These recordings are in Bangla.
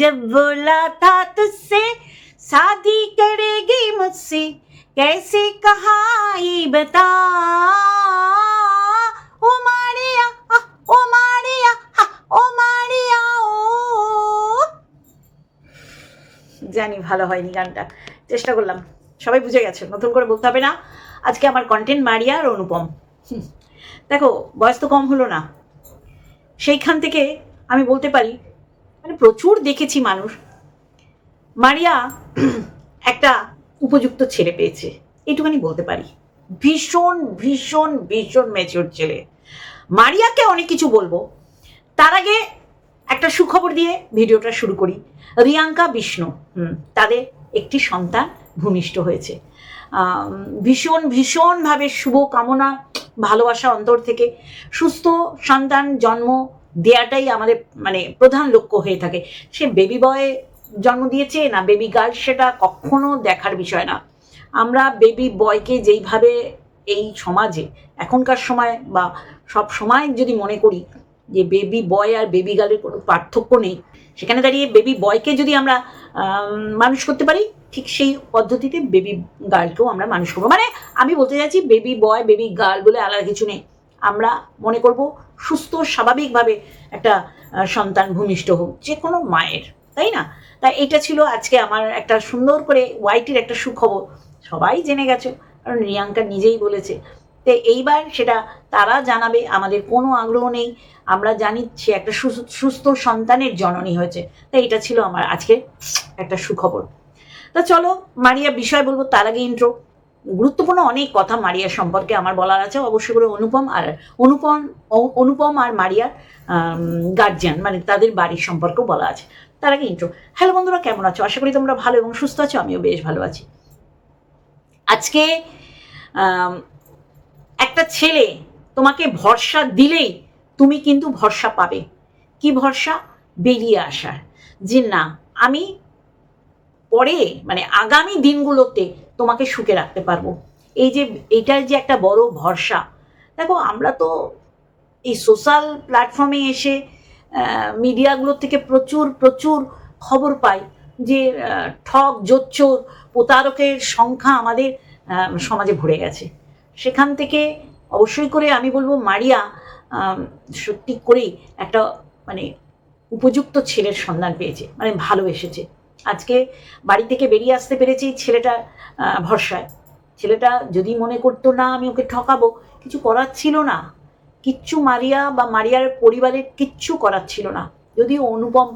जब बोला था तुझसे शादी करेगी मुझसे कैसे कहा ये बता ओ मारिया ओ मारिया ও মারিয়া ও জানি ভালো হয়নি গানটা, চেষ্টা করলাম, সবাই বুঝে গেছে, নতুন করে বলতে হবে না। আজকে আমার কন্টেন্ট মারিয়া আর অনুপম। দেখো বয়স তো কম হলো না, সেইখান থেকে আমি বলতে পারি মানে প্রচুর দেখেছি মানুষ, মারিয়া একটা উপযুক্ত ছেলে পেয়েছে, এইটুখানি বলতে পারি। ভীষণ ভীষণ ভীষণ ম্যাচিওর ছেলে। মারিয়াকে অনেক কিছু বলবো, তার আগে একটা সুখবর দিয়ে ভিডিওটা শুরু করি। রিয়াঙ্কা বিষ্ণু তাদের একটি সন্তান ভূমিষ্ঠ হয়েছে। ভীষণ ভীষণভাবে শুভ কামনা, ভালোবাসা অন্তর থেকে। সুস্থ সন্তান জন্ম দেওয়াটাই আমাদের মানে প্রধান লক্ষ্য হয়ে থাকে। সে বেবি বয় জন্ম দিয়েছে না বেবি গার্ল, সেটা কখনো দেখার বিষয় না। আমরা বেবি বয়কে যেইভাবে এই সমাজে এখনকার সময় বা সব সময় যদি মনে করি যে বেবি বয় আর বেবি গার্লের কোনো পার্থক্য নেই, সেখানে দাঁড়িয়ে বেবি বয়কে যদি আমরা মানুষ করতে পারি, ঠিক সেই পদ্ধতিতে বেবি গার্লকেও আমরা মানুষ করবো। মানে আমি বলতে চাইছি বেবি বয় বেবি গার্ল বলে আলাদা কিছু নেই, আমরা মনে করব সুস্থ স্বাভাবিকভাবে একটা সন্তান ভূমিষ্ঠ হোক যে কোনো মায়ের, তাই না? তাই এটা ছিল আজকে আমার একটা সুন্দর করে ওয়াইটির একটা সুখবর, সবাই জেনে গেছো কারণ রিয়াঙ্কা নিজেই বলেছে। তো এইবার সেটা তারা জানাবে, আমাদের কোনো আগ্রহ নেই, আমরা জানি সে একটা সুস্থ সন্তানের জননী হয়েছে। তাই এটা ছিল আমার আজকে একটা সুখবর। তা চলো মারিয়া বিষয় বলবো, তার আগে ইন্ট্রো। গুরুত্বপূর্ণ অনেক কথা মারিয়া সম্পর্কে আমার বলার আছে, অবশ্যই করে অনুপম আর মারিয়ার গার্জিয়ান মানে তাদের বাড়ির সম্পর্কেও বলা আছে। তার আগে ইন্ট্রো। হ্যালো বন্ধুরা, কেমন আছো? আশা করি তোমরা ভালো এবং সুস্থ আছো, আমিও বেশ ভালো আছি। আজকে একটা ছেলে তোমাকে ভরসা দিলেই তুমি কিন্তু ভরসা পাবে। কি ভরসা? বেরিয়ে আসার, যে না আমি পরে মানে আগামী দিনগুলোতে তোমাকে সুখে রাখতে পারবো। এই যে এটার যে একটা বড় ভরসা। দেখো আমরা তো এই সোশ্যাল প্ল্যাটফর্মে এসে মিডিয়াগুলোর থেকে প্রচুর প্রচুর খবর পাই যে ঠক জোচ্চোর প্রতারকের সংখ্যা আমাদের সমাজে ভরে গেছে। সেখান থেকে অবশ্যই করে আমি বলবো মারিয়া সত্যি করেই একটা মানে উপযুক্ত ছেলের সন্ধান পেয়েছে, মানে ভালোবেসেছে। আজকে বাড়ি থেকে বেরিয়ে আসতে পেরেছি ছেলেটার ভরসায়। ছেলেটা যদি মনে করতো না আমি ওকে ঠকাবো, কিছু করার ছিল না, কিচ্ছু মারিয়া বা মারিয়ার পরিবারের কিচ্ছু করার ছিল না। যদি অনুপম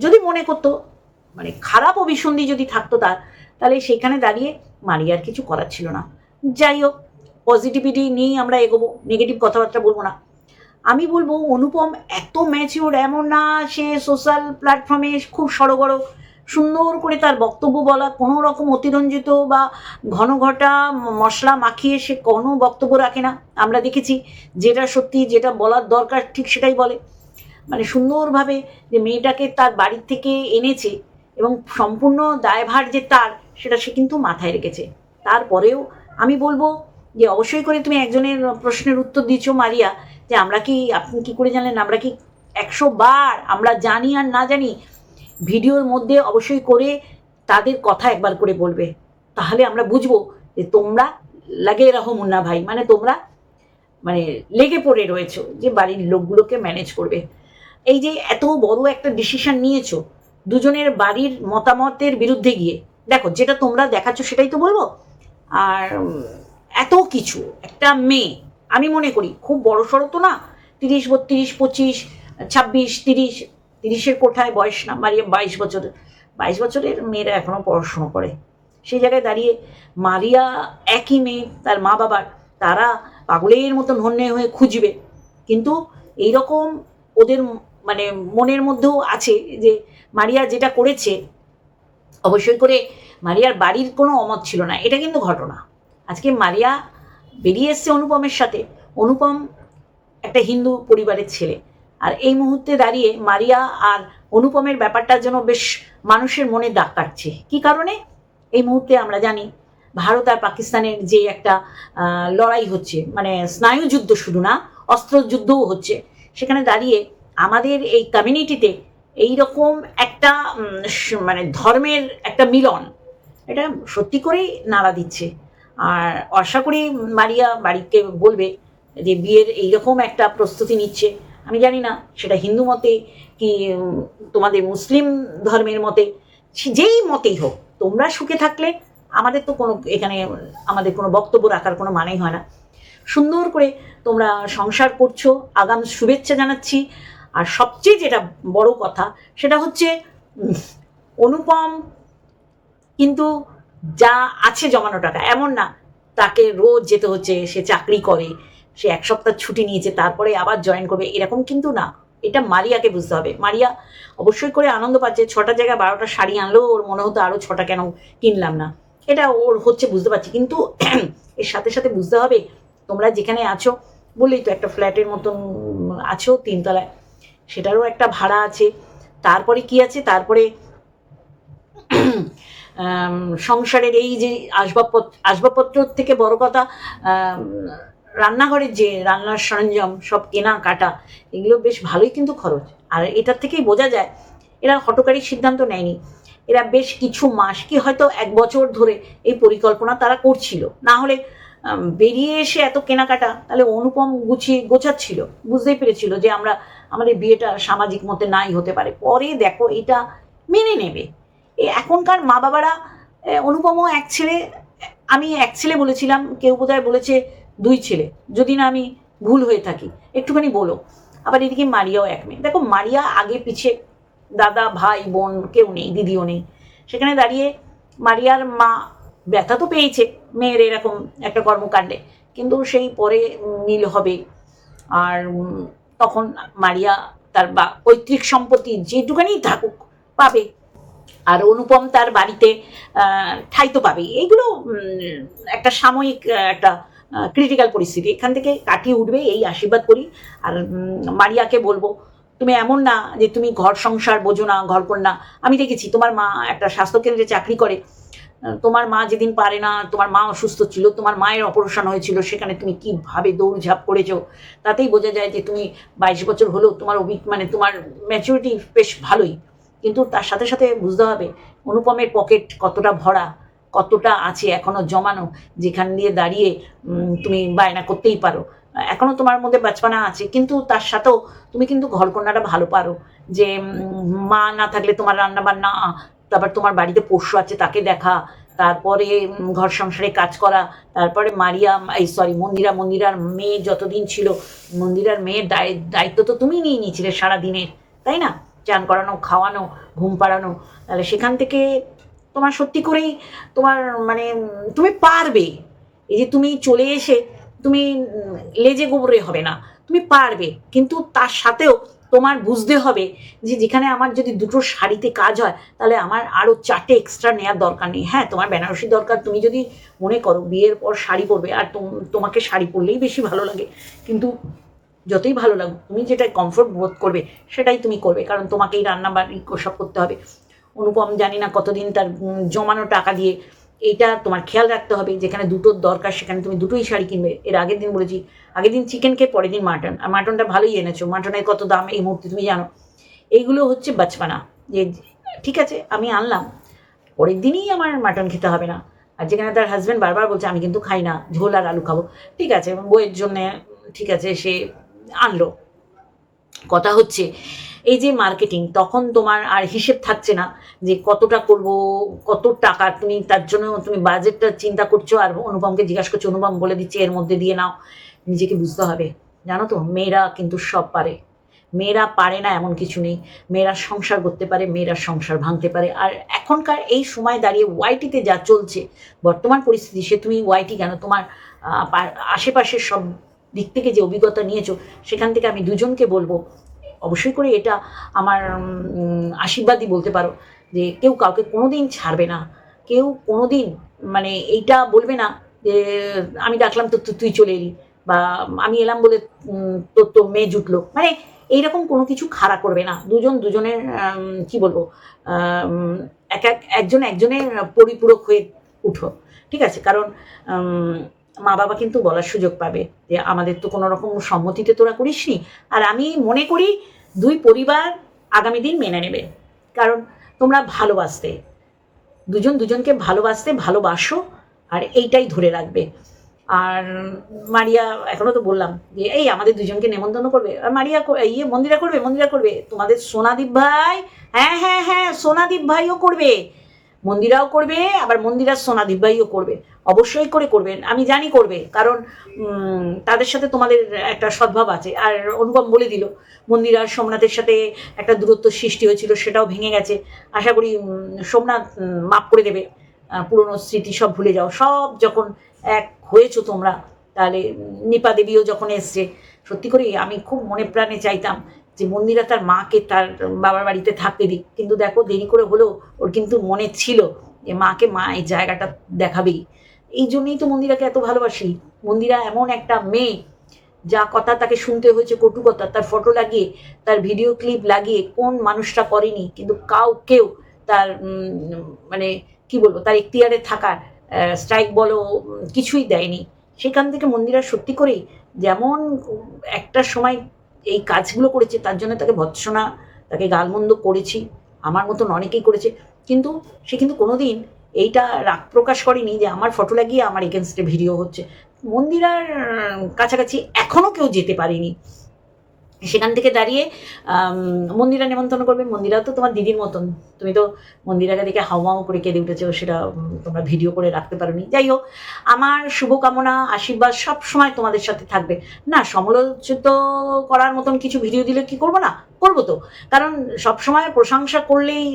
যদি মনে করতো মানে খারাপ অভিসন্ধি যদি থাকতো তার, তাহলে সেখানে দাঁড়িয়ে মারিয়ার কিছু করার ছিল না। যাই হোক, পজিটিভিটি নিয়েই আমরা এগোবো, নেগেটিভ কথাবার্তা বলবো না। আমি বলবো অনুপম এত ম্যাচিওর এমন না, সে সোশ্যাল প্ল্যাটফর্মে খুব সড়গড় সুন্দর করে তার বক্তব্য বলা, কোনো রকম অতিরঞ্জিত বা ঘন ঘটা মশলা মাখিয়ে সে কোনো বক্তব্য রাখে না। আমরা দেখেছি যেটা সত্যি, যেটা বলার দরকার ঠিক সেটাই বলে। মানে সুন্দরভাবে যে মেয়েটাকে তার বাড়ির থেকে এনেছে এবং সম্পূর্ণ দায়ভার যে তার, সেটা সে কিন্তু মাথায় রেখেছে। তারপরেও আমি বলবো যে অবশ্যই করে তুমি একজনের প্রশ্নের উত্তর দিচ্ছ মারিয়া, যে আমরা কি, আপনি কি করে জানলেন, আমরা কি 100 বার আমরা জানি আর না জানি ভিডিওর মধ্যে অবশ্যই করে তাদের কথা একবার করে বলবে, তাহলে আমরা বুঝবো যে তোমরা লাগে রাখো মুন্না ভাই, মানে তোমরা মানে লেগে পড়ে রয়েছো যে বাড়ির লোকগুলোকে ম্যানেজ করবে। এই যে এত বড় একটা ডিসিশন নিয়েছো দুজনের বাড়ির মতামতের বিরুদ্ধে গিয়ে, দেখো যেটা তোমরা দেখাচ্ছ সেটাই তো বলবো। আর এত কিছু একটা মেয়ে, আমি মনে করি খুব বড় সড়ো তো না, 30, 32, 25, 26, 30, 30-এর কোঠায় বয়স না, মারিয়া 22 বছরের মেয়েরা এখনো পড়াশুনো করে। সেই জায়গায় দাঁড়িয়ে মারিয়া একই মেয়ে, তার মা বাবার, তারা পাগলের মতন হন্যে হয়ে খুঁজবে, কিন্তু এইরকম ওদের মানে মনের মধ্যেও আছে যে মারিয়া যেটা করেছে, অবশ্যই করে মারিয়ার বাড়ির কোনো অমত ছিল না, এটা কিন্তু ঘটনা। আজকে মারিয়া বেরিয়ে এসছে অনুপমের সাথে, অনুপম একটা হিন্দু পরিবারের ছেলে, আর এই মুহূর্তে দাঁড়িয়ে মারিয়া আর অনুপমের ব্যাপারটার জন্য বেশ মানুষের মনে দাগ কাটছে। কি কারণে? এই মুহূর্তে আমরা জানি ভারত আর পাকিস্তানের যে একটা লড়াই হচ্ছে, মানে স্নায়ুযুদ্ধ শুধু না, অস্ত্রযুদ্ধও হচ্ছে। সেখানে দাঁড়িয়ে আমাদের এই কমিউনিটিতে এই রকম একটা মানে ধর্মের একটা মিলন, এটা সত্যি করেই নাড়া দিচ্ছে। আর আশা করি মারিয়া বাড়িকে বলবে যে বিয়ের এইরকম একটা প্রস্তুতি নিচ্ছে। আমি জানি না সেটা হিন্দু মতে কি তোমাদের মুসলিম ধর্মের মতে, যেই মতেই হোক, তোমরা সুখে থাকলে আমাদের তো কোনো এখানে আমাদের কোনো বক্তব্য রাখার কোনো মানেই হয় না। সুন্দর করে তোমরা সংসার করছো, আগাম শুভেচ্ছা জানাচ্ছি। আর সবচেয়ে যেটা বড় কথা সেটা হচ্ছে অনুপম কিন্তু যা আছে জমানো টাকা, এমন না তাকে রোজ যেতে হচ্ছে, সে চাকরি করে, সে এক সপ্তাহ ছুটি নিয়েছে তারপরে আবার জয়েন করবে, এরকম কিন্তু না। এটা মারিয়াকে বুঝতে হবে। মারিয়া অবশ্যই করে আনন্দ পাচ্ছে, 6টা জায়গায় 12টা শাড়ি আনলেও ওর মনে হতো আরও 6টা কেন কিনলাম না, এটা ওর হচ্ছে বুঝতে পারছি। কিন্তু এর সাথে সাথে বুঝতে হবে তোমরা যেখানে আছো, বললেই তো একটা ফ্ল্যাটের মতন আছো 3তলায়, সেটারও একটা ভাড়া আছে। তারপরে কি আছে, তারপরে সংসারের এই যে আসবাবপত্র থেকে বড় কথা রান্নাঘরের যে রান্নার সরঞ্জাম সব কেনা কাটা, এগুলো বেশ ভালোই কিন্তু খরচ। আর এটার থেকেই বোঝা যায় এরা হঠকারী সিদ্ধান্ত নেয়নি, এরা বেশ কিছু মাস কি হয়তো 1 বছর ধরে এই পরিকল্পনা তারা করছিল। না হলে বেরিয়ে এসে এত কেনাকাটা, তাহলে অনুপম গোছাচ্ছিল, বুঝতেই পেরেছিল যে আমাদের বিয়েটা সামাজিক মতে নাই হতে পারে, পরে দেখো এটা মেনে নেবে। এখনকার মা বাবারা, অনুপমও এক ছেলে, আমি এক ছেলে বলেছিলাম, কেউ বোধহয় বলেছে 2 ছেলে, যদি না আমি ভুল হয়ে থাকি একটুখানি বলো। আবার এদিকে মারিয়াও এক মেয়ে। দেখো মারিয়া আগে পিছে দাদা ভাই বোন কেউ নেই, দিদিও নেই, সেখানে দাঁড়িয়ে মারিয়ার মা ব্যথা তো পেয়েছে মেয়ের এরকম একটা কর্মকাণ্ডে, কিন্তু সেই পরে মিল হবে। আর তখন মারিয়া তার পৈতৃক সম্পত্তি যেটুখানি থাকুক পাবে, আর অনুপম তার বাড়িতে ঠাঁই তো পাবে। এইগুলো একটা সাময়িক একটা ক্রিটিক্যাল পরিস্থিতি, এখান থেকে কাটিয়ে উঠবে এই আশীর্বাদ করি। আর মারিয়াকে বলবো তুমি এমন না যে তুমি ঘর সংসার বোঝো না, ঘর কন্যা। আমি দেখেছি তোমার মা একটা স্বাস্থ্যকেন্দ্রে চাকরি করে, তোমার মা যেদিন পারে না, তোমার মা অসুস্থ ছিল, তোমার মায়ের অপারেশন হয়েছিল, সেখানে তুমি কিভাবে দৌড়ঝাঁপ করেছো, তাতেই বোঝা যায় যে তুমি 22 বছর হলেও তোমার মানে তোমার ম্যাচুরিটি বেশ ভালোই। কিন্তু তার সাথে সাথে বুঝতে হবে অনুপমের পকেট কতটা ভরা, কতটা আছে এখনো জমানো, যেখান দিয়ে দাঁড়িয়ে তুমি বায়না করতেই পারো। এখনো তোমার মধ্যে বাচপানা আছে, কিন্তু তার সাথেও তুমি কিন্তু ঘরকন্যাটা ভালো পারো, যে মা না থাকলে তোমার রান্না বান্না, তারপর তোমার বাড়িতে পোষ্য আছে তাকে দেখা, তারপরে ঘর সংসারে কাজ করা, তারপরে মারিয়া মন্দিরার মেয়ে যতদিন ছিল, মন্দিরার মেয়ের দায়িত্ব তো তুমি নিয়ে নিয়েছিলে সারাদিনের, তাই না? চান করানো, খাওয়ানো, ঘুম পাড়ানো। তাহলে সেখান থেকে তোমার সত্যি করেই তোমার মানে তুমি পারবে। এই যে তুমি চলে এসে তুমি লেজে গোবরে হবে না, তুমি পারবে। কিন্তু তার সাথেও তোমার বুঝতে হবে যে যেখানে আমার যদি 2টো শাড়িতে কাজ হয়, তাহলে আমার আরও 4টে এক্সট্রা নেওয়ার দরকার নেই। হ্যাঁ, তোমার বেনারসি দরকার, তুমি যদি মনে করো বিয়ের পর শাড়ি পরবে, আর তোমাকে শাড়ি পরলেই বেশি ভালো লাগে, কিন্তু যতই ভালো লাগুক তুমি যেটা কমফোর্ট বোধ করবে সেটাই তুমি করবে, কারণ তোমাকেই রান্না বাড়ি সব করতে হবে। অনুপম জানি না কতদিন তার জমানো টাকা দিয়ে, এইটা তোমার খেয়াল রাখতে হবে, যেখানে 2টোর দরকার সেখানে তুমি 2টোই শাড়ি কিনবে। এর আগের দিন বলেছি, আগের দিন চিকেন খেয়ে পরের দিন মাটন, আর মাটনটা ভালোই এনেছো, মাটনের কত দাম এই মুহূর্তে তুমি জানো। এইগুলো হচ্ছে বাচপানা, যে ঠিক আছে আমি আনলাম, পরের দিনই আমার মাটন খেতে হবে না। আর যেখানে তার হাজব্যান্ড বারবার বলছে আমি কিন্তু খাই না, ঝোল আর আলু খাবো, ঠিক আছে বইয়ের জন্যে, ঠিক আছে সে আনলো। কথা হচ্ছে এই যে মার্কেটিং, তখন তোমার আর হিসেব থাকছে না যে কতটা করব, কত টাকা, তুমি তার জন্য তুমি বাজেটটা চিন্তা করছো, আর অনুপমকে জিজ্ঞাসা করছো, অনুপম বলে দিচ্ছে এর মধ্যে দিয়ে নাও। নিজেকে বুঝতে হবে, জানো তো মেয়েরা কিন্তু সব পারে, মেয়েরা পারে না এমন কিছু নেই, মেয়েরা সংসার করতে পারে, মেয়েরা সংসার ভাঙতে পারে। আর এখনকার এই সময় দাঁড়িয়ে ওয়াইটিতে যা চলছে বর্তমান পরিস্থিতি, সে তুমি ওয়াইটি কেন, তোমার আশেপাশের সব দিক থেকে যে অভিজ্ঞতা নিয়েছো, সেখান থেকে আমি দুজনকে বলবো অবশ্যই করে এটা আমার আশীর্বাদই বলতে পারো, যে কেউ কাউকে কোনোদিন ছাড়বে না, কেউ কোনোদিন মানে এইটা বলবে না যে আমি ডাকলাম তো তুই চলে এলি, বা আমি এলাম বলে তো মেয়ে জুটলো, মানে এইরকম কোনো কিছু খাড়া করবে না। দুজনের কি বলবো, একজনের পরিপূরক হয়ে উঠো, ঠিক আছে? কারণ মা বাবা কিন্তু বলার সুযোগ পাবে যে আমাদের তো কোনো রকম সম্মতিতে তোরা করিসনি। আর আমি মনে করি 2 পরিবার আগামী দিন মেনে নেবে, কারণ তোমরা ভালোবাসতে, দুজন দুজনকে ভালোবাসো, আর এইটাই ধরে রাখবে। আর মারিয়া, এখনো তো বললাম যে এই আমাদের দুজনকে নেমন্তন্ন করবে, আর মারিয়া মন্দিরা করবে, তোমাদের সোনাদীপ ভাই, হ্যাঁ হ্যাঁ হ্যাঁ সোনাদীপ ভাইও করবে, মন্দিরাও করবে, আবার মন্দিরার সোনাদীপ ভাইও করবে, অবশ্যই করবেন, আমি জানি করবে, কারণ তাদের সাথে তোমাদের একটা সদ্ভাব আছে। আর অনুপম বলে দিল মন্দিরার সোমনাথের সাথে একটা দূরত্ব সৃষ্টি হয়েছিল, সেটাও ভেঙে গেছে, আশা করি সোমনাথ মাফ করে দেবে, পুরনো স্মৃতি সব ভুলে যাও, সব যখন এক হয়েছো তোমরা, তাহলে নিপা দেবীও যখন এসছে, সত্যি করে আমি খুব মনে প্রাণে চাইতাম যে মন্দিরা তার মাকে তার বাবার বাড়িতে থাকতে দিক, কিন্তু দেখো দেরি করে হলেও ওর কিন্তু মনে ছিল যে মাকে মা এই জায়গাটা দেখাবেই। এই জন্যই তো মন্দিরাকে এত ভালোবাসি। মন্দিরা এমন একটা মেয়ে, যা কথা তাকে শুনতে হয়েছে কটু কথা, তার ফটো লাগিয়ে, তার ভিডিও ক্লিপ লাগিয়ে কোন মানুষটা করেনি, কিন্তু কেউ তার মানে কি বলবো, তার এখতিয়ারে থাকার স্ট্রাইক বলো কিছুই দেয়নি। সেখান থেকে মন্দিরা সত্যি করেই যেমন একটা সময় এই কাজগুলো করেছে, তার জন্য তাকে ভৎসনা, তাকে গালমন্দ করেছি, আমার মতন অনেকেই করেছে, কিন্তু সে কিন্তু কোনোদিন এইটা রাগ প্রকাশ করেনি যে আমার ফটো লাগিয়ে আমার এগেনস্টে ভিডিও হচ্ছে। মন্দিরার কাছাকাছি এখনো কেউ যেতে পারেনি। সেখান থেকে দাঁড়িয়ে মন্দিরা নেমন্তন্ন করবে। মন্দিরা তো তোমার দিদির মতন, তুমি তো মন্দিরাকে দেখে হাওমাও করে কেঁদে উঠেছো, সেটা তোমরা ভিডিও করে রাখতে পারোনি। যাই হোক, আমার শুভকামনা আশীর্বাদ সব সময় তোমাদের সাথে থাকবে। না, সমালোচিত করার মতন কিছু ভিডিও দিলে কি করবো না, করবো তো, কারণ সবসময় প্রশংসা করলেই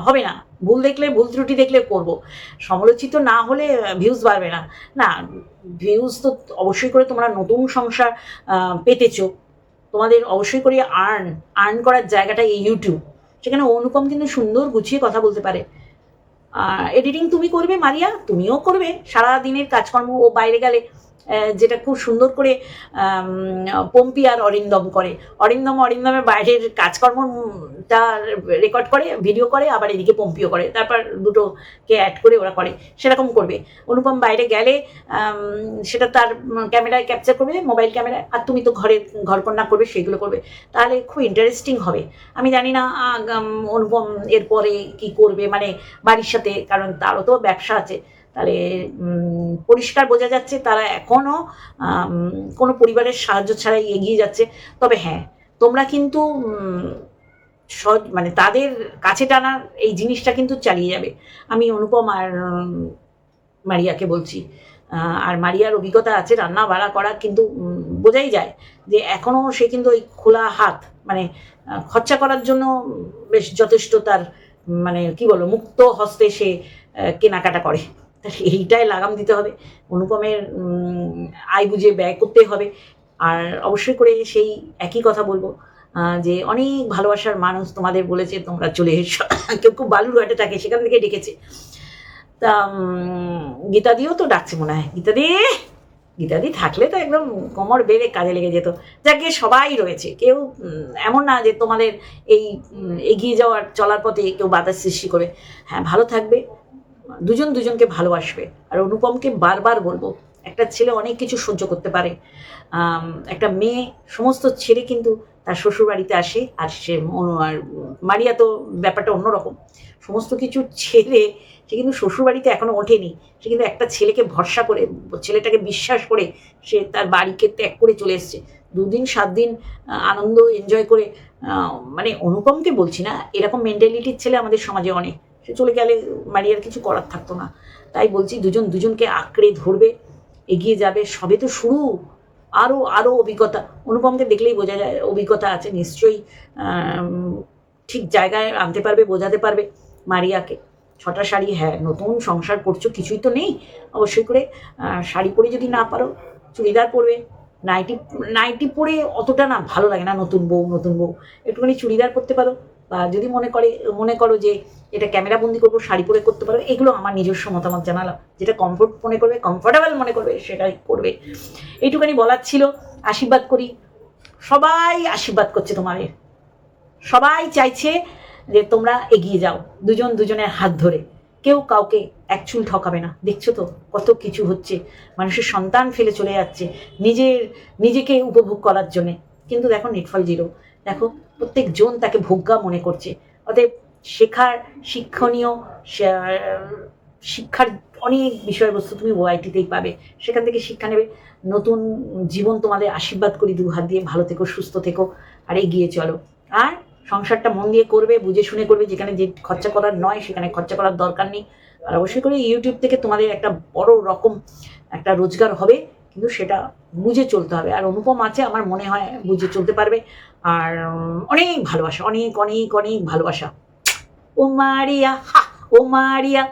হবে না, ভুল দেখলে, ভুল ত্রুটি দেখলে করব। সমালোচিত না হলে ভিউজ বাড়বে না। না, ভিউজ তো অবশ্যই করে তোমরা নতুন সংসার পেতেছো, তোমাদের অবশ্যই করে আর্ন করার জায়গাটা এই ইউটিউব, সেখানে অনুপম কিন্তু সুন্দর গুছিয়ে কথা বলতে পারে। এডিটিং তুমি করবে মারিয়া, তুমিও করবে সারা দিনের কাজকর্ম, ও বাইরে গেলে যেটা খুব সুন্দর করে পম্পি আর অরিন্দম করে, অরিন্দমের বাইরের কাজকর্মটা রেকর্ড করে, ভিডিও করে, আবার এদিকে পম্পিও করে, তারপর দুটোকে অ্যাড করে ওরা করে, সেরকম করবে। অনুপম বাইরে গেলে সেটা তার ক্যামেরায় ক্যাপচার করবে, মোবাইল ক্যামেরায়, আর তুমি তো ঘরকন্যা করবে, সেইগুলো করবে, তাহলে খুব ইন্টারেস্টিং হবে। আমি জানি না অনুপম এরপরে কি করবে, মানে বাড়ির সাথে, কারণ তারও তো ব্যবসা আছে, তাহলে পরিষ্কার বোঝা যাচ্ছে তারা এখনও কোনো পরিবারের সাহায্য ছাড়াই এগিয়ে যাচ্ছে। তবে হ্যাঁ, তোমরা কিন্তু মানে তাদের কাছে টানার এই জিনিসটা কিন্তু চালিয়ে যাবে। আমি অনুপম আর মারিয়াকে বলছি, আর মারিয়ার অভিজ্ঞতা আছে রান্না বাড়া করা, কিন্তু বোঝাই যায় যে এখনও সে কিন্তু ওই খোলা হাত, মানে খরচা করার জন্য বেশ যথেষ্ট, তার মানে কি বলবো, মুক্ত হস্তে সে কেনাকাটা করে। এইটাই লাগাম দিতে হবে, অনুপমের আয় বুঝে ব্যয় করতে হবে। আর অবশ্যই করে সেই একই কথা বলবো যে অনেক ভালোবাসার মানুষ তোমাদের বলেছে তোমরা চলে এসো, কেউ খুব বালুরঘাটে থাকে, সেখান থেকে ডেকেছে। তা গীতাদিও তো ডাকছে মনে হয়, গীতাদি থাকলে তো একদম কোমর বেড়ে কাজে লেগে যেত। যাকে সবাই রয়েছে, কেউ এমন না যে তোমাদের এই এগিয়ে যাওয়ার চলার পথে কেউ বাধার সৃষ্টি করে। হ্যাঁ, ভালো থাকবে, দুজন দুজনকে ভালোবাসবে। আর অনুপমকে বারবার বলবো, একটা ছেলে অনেক কিছু সহ্য করতে পারে, একটা মেয়ে সমস্ত ছেড়ে কিন্তু তার শ্বশুর বাড়িতে আসে, আর সে আর মারিয়া তো ব্যাপারটা অন্যরকম, সমস্ত কিছু ছেড়ে সে কিন্তু শ্বশুরবাড়িতে এখনো ওঠেনি, সে কিন্তু একটা ছেলেকে ভরসা করে, ছেলেটাকে বিশ্বাস করে সে তার বাড়িকে ত্যাগ করে চলে এসছে। 2 দিন 7 দিন আনন্দ এনজয় করে, মানে অনুপমকে বলছি না, এরকম মেন্টালিটির ছেলে আমাদের সমাজে অনেক, সে চলে গেলে মারিয়ার কিছু করার থাকতো না। তাই বলছি, দুজন দুজনকে আঁকড়ে ধরবে, এগিয়ে যাবে, সবে তো শুরু, আরও অভিজ্ঞতা। অনুপমকে দেখলেই বোঝা যায় অভিজ্ঞতা আছে, নিশ্চয়ই ঠিক জায়গায় আনতে পারবে, বোঝাতে পারবে মারিয়াকে। 6টা শাড়ি, হ্যাঁ নতুন সংসার করছো, কিছুই তো নেই, অবশ্যই করে শাড়ি পরে যদি না পারো চুড়িদার পরবে, নাইটি পরে অতটা না ভালো লাগে না, নতুন বউ একটুখানি চুড়িদার পরতে পারো, বা যদি মনে করো যে এটা ক্যামেরা বন্দি করবো, শাড়ি পরে করতে পারো। এগুলো আমার নিজস্ব মতামত জানালাম, যেটা কমফোর্টেবল মনে করবে সেটাই করবে। এইটুখানি বলার ছিল। আশীর্বাদ করি, সবাই আশীর্বাদ করছে তোমাদের, সবাই চাইছে যে তোমরা এগিয়ে যাও, দুজন দুজনের হাত ধরে, কেউ কাউকে এক চুল ঠকাবে না। দেখছো তো কত কিছু হচ্ছে, মানুষের সন্তান ফেলে চলে যাচ্ছে নিজেকে উপভোগ করার জন্যে, কিন্তু দেখো নেটফল 0। দেখো প্রত্যেকজন তাকে ভোগ্যা মনে করছে। অতএব শিক্ষণীয় শিক্ষার অনেক বিষয়বস্তু তুমি ওআইটিতেই পাবে, সেখান থেকে শিক্ষা নেবে। নতুন জীবন তোমাদের আশীর্বাদ করি দু হাত দিয়ে। ভালো থেকো, সুস্থ থেকো, আর এগিয়ে চলো। আর সংসারটা মন দিয়ে করবে, বুঝে শুনে করবে। যেখানে যে খরচা করার নয় সেখানে খরচা করার দরকার নেই। আর অবশ্যই করে ইউটিউব থেকে তোমাদের একটা বড় রকম একটা রোজগার হবে, কিন্তু সেটা বুঝে চলতে হবে। আর অনুপম আছে, আমার মনে হয় বুঝে চলতে পারবে। আর অনেক ভালোবাসা, অনেক অনেক অনেক ভালোবাসা। ও মারিয়া, হা, ও মারিয়া।